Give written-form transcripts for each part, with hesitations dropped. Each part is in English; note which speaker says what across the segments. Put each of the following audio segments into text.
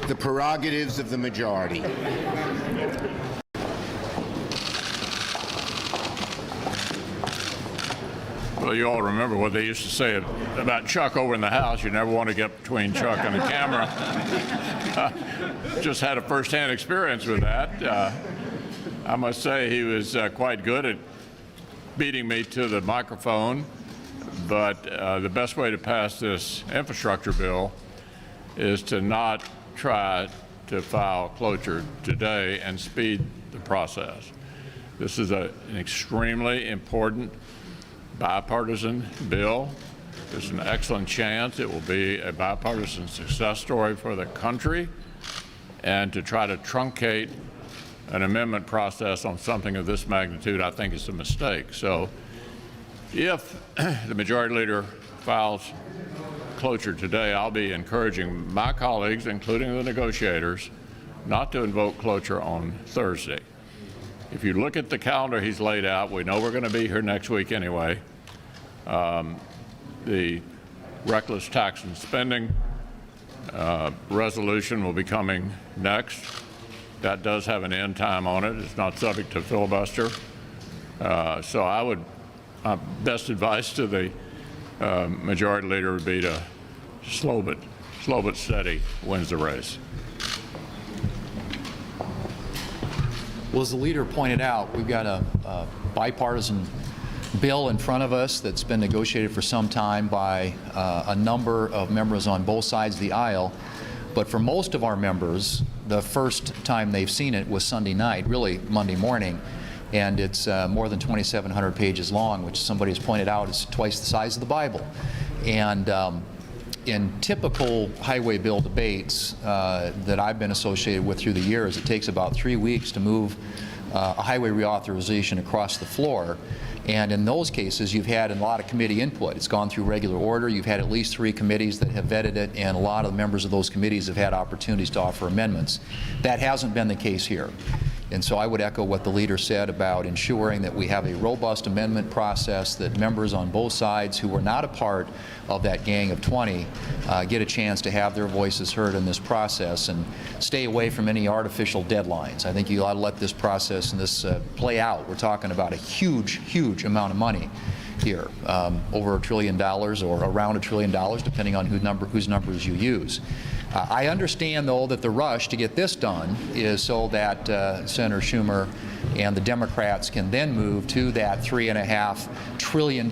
Speaker 1: the prerogatives of the majority.
Speaker 2: Well, you all remember what they used to say about Chuck over in the House. You never want to get between Chuck and the camera. Just had a first-hand experience with that. I must say he was quite good at beating me to the microphone. But the best way to pass this infrastructure bill is to not try to file cloture today and speed the process. This is an extremely important bipartisan bill. There's an excellent chance it will be a bipartisan success story for the country, and to try to truncate an amendment process on something of this magnitude, I think, is a mistake. So if the Majority Leader files cloture today, I'll be encouraging my colleagues, including the negotiators, not to invoke cloture on Thursday. If you look at the calendar he's laid out, we know we're going to be here next week anyway. The reckless tax and spending resolution will be coming next. That does have an end time on it. It's not subject to filibuster. So I would, best advice to the Majority Leader would be to slow but steady wins the race.
Speaker 3: Well, as the leader pointed out, we've got a bipartisan bill in front of us that's been negotiated for some time by a number of members on both sides of the aisle. But for most of our members, the first time they've seen it was Sunday night, really Monday morning. And it's more than 2,700 pages long, which somebody has pointed out is twice the size of the Bible. And in typical highway bill debates that I've been associated with through the years, it takes about 3 weeks to move a highway reauthorization across the floor. And in those cases, you've had a lot of committee input. It's gone through regular order. You've had at least 3 committees that have vetted it, and a lot of the members of those committees have had opportunities to offer amendments. That hasn't been the case here. And so I would echo what the leader said about ensuring that we have a robust amendment process, that members on both sides who were not a part of that gang of 20 get a chance to have their voices heard in this process, and stay away from any artificial deadlines. I think you ought to let this process and this play out. We're talking about a huge, huge amount of money here, over $1 trillion or around $1 trillion, depending on whose numbers you use. I understand, though, that the rush to get this done is so that Senator Schumer and the Democrats can then move to that $3.5 trillion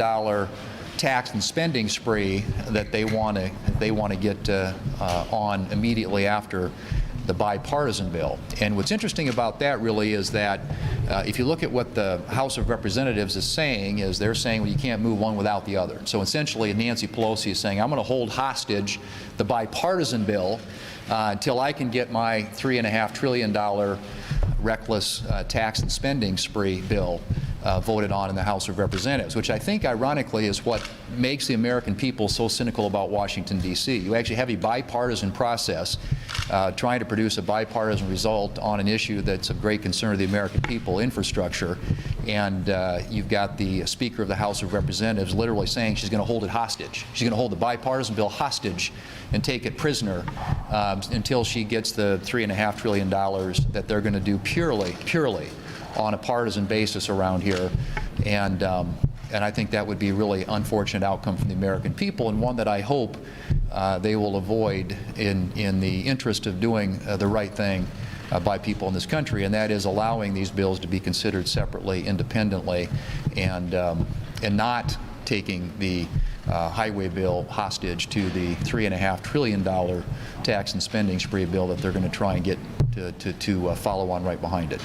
Speaker 3: tax and spending spree that they want to get on immediately after the bipartisan bill. And what's interesting about that really is that if you look at what the House of Representatives is saying, is they're saying, well, you can't move one without the other. So essentially Nancy Pelosi is saying, I'm going to hold hostage the bipartisan bill until I can get my $3.5 trillion reckless tax and spending spree bill voted on in the House of Representatives, which I think ironically is what makes the American people so cynical about Washington, D.C. You actually have a bipartisan process trying to produce a bipartisan result on an issue that's of great concern to the American people, infrastructure, and you've got the Speaker of the House of Representatives literally saying she's going to hold it hostage. She's going to hold the bipartisan bill hostage and take it prisoner until she gets the $3.5 trillion that they're going to do purely on a partisan basis around here, and I think that would be a really unfortunate outcome for the American people, and one that I hope they will avoid in the interest of doing the right thing by people in this country, and that is allowing these bills to be considered separately, independently, and not taking the highway bill hostage to the $3.5 trillion tax and spending spree bill that they're going to try and get to follow on right behind it.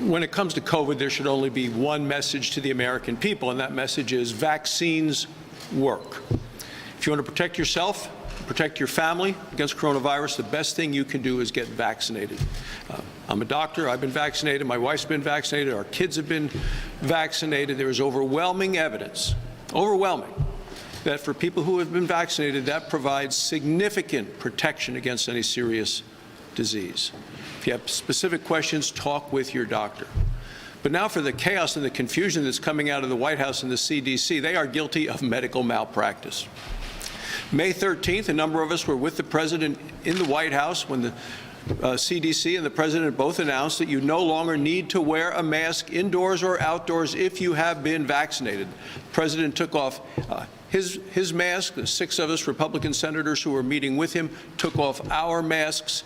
Speaker 4: When it comes to COVID, there should only be one message to the American people, and that message is vaccines work. If you want to protect yourself, protect your family against coronavirus, the best thing you can do is get vaccinated. I'm a doctor. I've been vaccinated. My wife's been vaccinated. Our kids have been vaccinated. There is overwhelming evidence, that for people who have been vaccinated, that provides significant protection against any serious disease. If you have specific questions, talk with your doctor. But now for the chaos and the confusion that's coming out of the White House and the CDC, they are guilty of medical malpractice. May 13th, a number of us were with the President in the White House when the CDC and the President both announced that you no longer need to wear a mask indoors or outdoors if you have been vaccinated. The President took off his mask. The 6 of us Republican senators who were meeting with him took off our masks.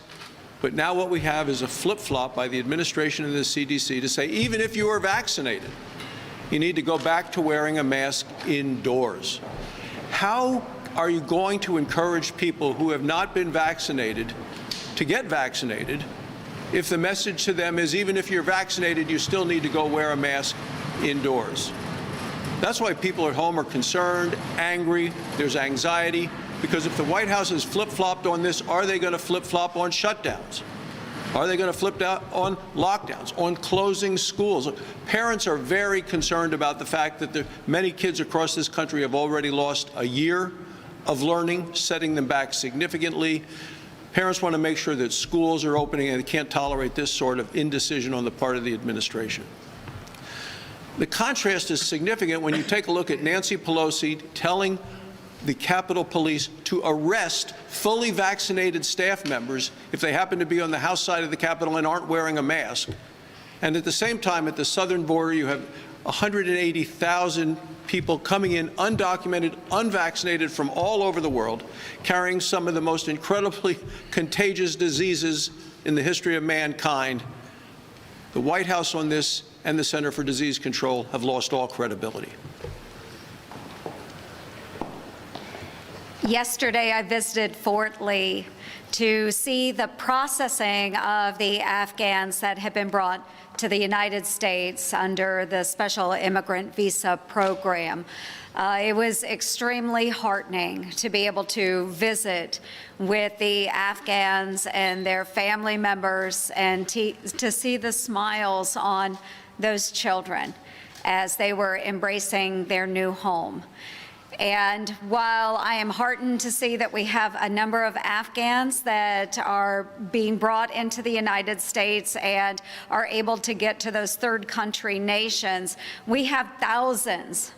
Speaker 4: But now what we have is a flip-flop by the administration and the CDC to say even if you are vaccinated, you need to go back to wearing a mask indoors. How are you going to encourage people who have not been vaccinated to get vaccinated if the message to them is even if you're vaccinated, you still need to go wear a mask indoors? That's why people at home are concerned, angry, there's anxiety, because if the White House has flip-flopped on this, are they going to flip-flop on shutdowns? Are they going to flip out on lockdowns, on closing schools? Parents are very concerned about the fact that many kids across this country have already lost a year of learning, setting them back significantly. Parents want to make sure that schools are opening, and they can't tolerate this sort of indecision on the part of the administration. The contrast is significant when you take a look at Nancy Pelosi telling the Capitol Police to arrest fully vaccinated staff members if they happen to be on the House side of the Capitol and aren't wearing a mask. And at the same time, at the southern border, you have 180,000 people coming in undocumented, unvaccinated from all over the world, carrying some of the most incredibly contagious diseases in the history of mankind. The White House on this and the Center for Disease Control have lost all credibility.
Speaker 5: Yesterday, I visited Fort Lee to see the processing of the Afghans that have been brought to the United States under the Special Immigrant Visa Program. It was extremely heartening to be able to visit with the Afghans and their family members and to see the smiles on those children as they were embracing their new home. And while I am heartened to see that we have a number of Afghans that are being brought into the United States and are able to get to those third country nations, we have thousands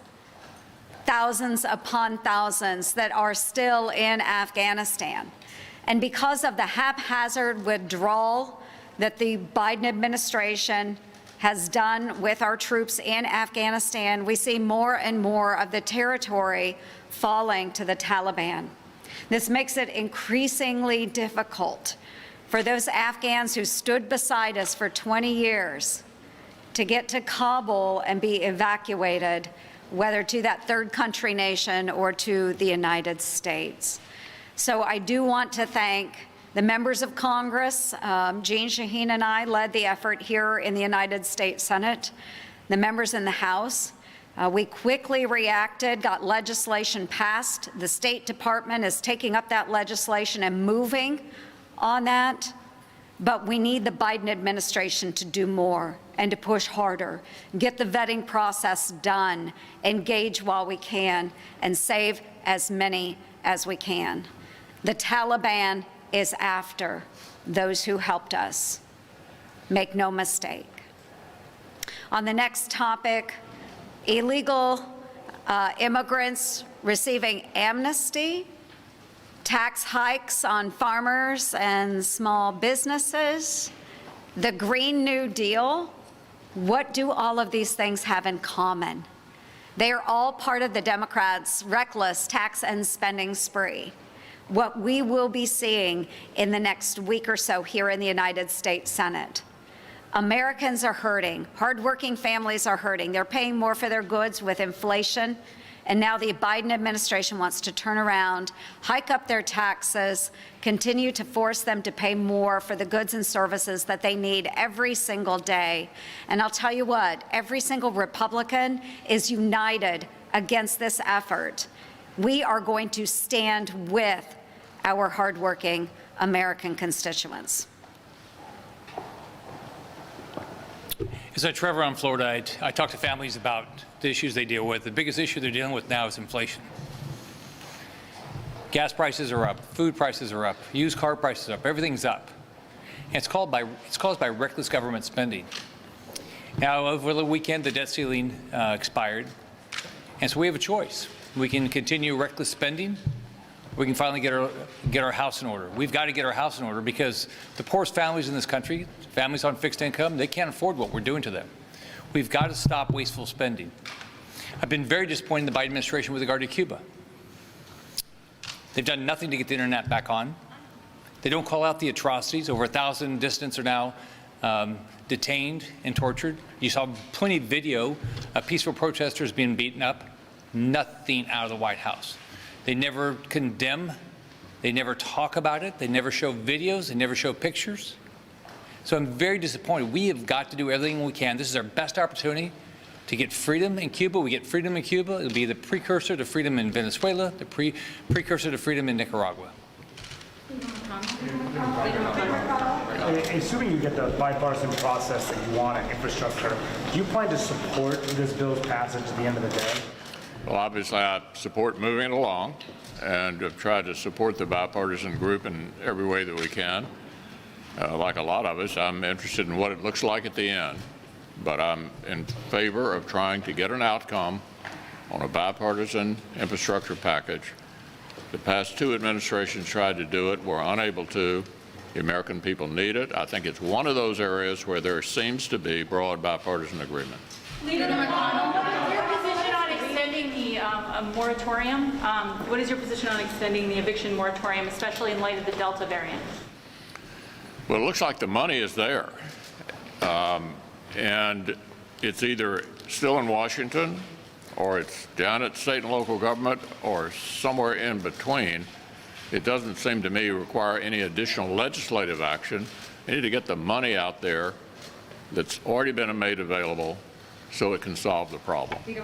Speaker 5: upon thousands that are still in Afghanistan. And because of the haphazard withdrawal that the Biden administration has done with our troops in Afghanistan, we see more and more of the territory falling to the Taliban. This makes it increasingly difficult for those Afghans who stood beside us for 20 years to get to Kabul and be evacuated, whether to that third country nation or to the United States. So I do want to thank the members of Congress. Jeanne Shaheen and I led the effort here in the United States Senate. The members in the House, we quickly reacted, got legislation passed. The State Department is taking up that legislation and moving on that. But we need the Biden administration to do more and to push harder, get the vetting process done, engage while we can, and save as many as we can. The Taliban is after those who helped us. Make no mistake. On the next topic, illegal immigrants receiving amnesty, tax hikes on farmers and small businesses, the Green New Deal. What do all of these things have in common? They are all part of the Democrats' reckless tax and spending spree. What we will be seeing in the next week or so here in the United States Senate. Americans are hurting. Hardworking families are hurting. They're paying more for their goods with inflation. And now the Biden administration wants to turn around, hike up their taxes, continue to force them to pay more for the goods and services that they need every single day. And I'll tell you what, every single Republican is united against this effort. We are going to stand with our hardworking American constituents.
Speaker 6: As a Trevor on Florida, I talk to families about the issues they deal with. The biggest issue they're dealing with now is inflation. Gas prices are up, food prices are up, used car prices are up, everything's up. And it's caused by reckless government spending. Now, over the weekend, the debt ceiling expired, and so we have a choice. We can continue reckless spending, we can finally get our house in order. We've got to get our house in order because the poorest families in this country, families on fixed income, they can't afford what we're doing to them. We've got to stop wasteful spending. I've been very disappointed in the Biden administration with regard to Cuba. They've done nothing to get the internet back on. They don't call out the atrocities. Over 1,000 dissidents are now detained and tortured. You saw plenty of video of peaceful protesters being beaten up. Nothing out of the White House. They never condemn. They never talk about it. They never show videos. They never show pictures. So I'm very disappointed. We have got to do everything we can. This is our best opportunity to get freedom in Cuba. We get freedom in Cuba. It'll be the precursor to freedom in Venezuela, the precursor to freedom in Nicaragua.
Speaker 7: Assuming you get the bipartisan process that you want in infrastructure, do you plan to support this bill's passage at the end of the day?
Speaker 2: Well, obviously, I support moving it along and have tried to support the bipartisan group in every way that we can. Like a lot of us, I'm interested in what it looks like at the end, but I'm in favor of trying to get an outcome on a bipartisan infrastructure package. The past two administrations tried to do it, were unable to. The American people need it. I think it's one of those areas where there seems to be broad bipartisan agreement.
Speaker 8: Leader McConnell, what is your position on extending the moratorium? What is your position on extending the eviction moratorium, especially in light of the Delta variant?
Speaker 2: Well, it looks like the money is there. And it's either still in Washington, or it's down at state and local government, or somewhere in between. It doesn't seem to me require any additional legislative action. We need to get the money out there that's already been made available so it can solve the problem.
Speaker 9: Is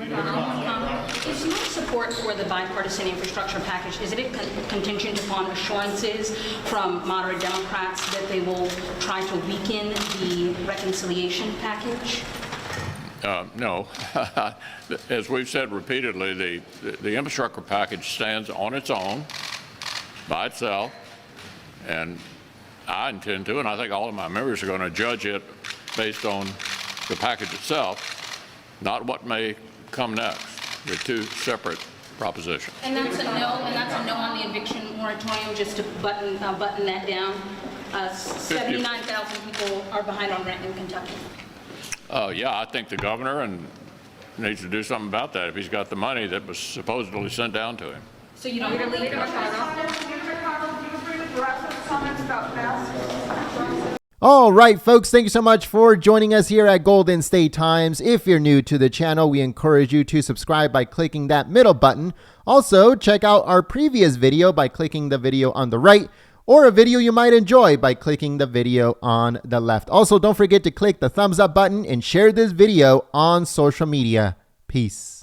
Speaker 9: your support for the bipartisan infrastructure package, is it contingent upon assurances from moderate Democrats that they will try to weaken the reconciliation package?
Speaker 2: No. As we've said repeatedly, the infrastructure package stands on its own, by itself, and I intend to, and I think all of my members are going to judge it based on the package itself, not what may come next. They're two separate propositions.
Speaker 9: And that's a no on the eviction moratorium, just to button that down. 79,000 people are behind on rent in Kentucky.
Speaker 2: Yeah, I think the governor needs to do something about that if he's got the money that was supposedly sent down to him.
Speaker 9: So you don't believe
Speaker 10: Leader McConnell, do you agree with the rest of the comments about masks?
Speaker 11: All right, folks, thank you so much for joining us here at Golden State Times. If you're new to the channel, we encourage you to subscribe by clicking that middle button. Also, check out our previous video by clicking the video on the right, or a video you might enjoy by clicking the video on the left. Also, don't forget to click the thumbs up button and share this video on social media. Peace.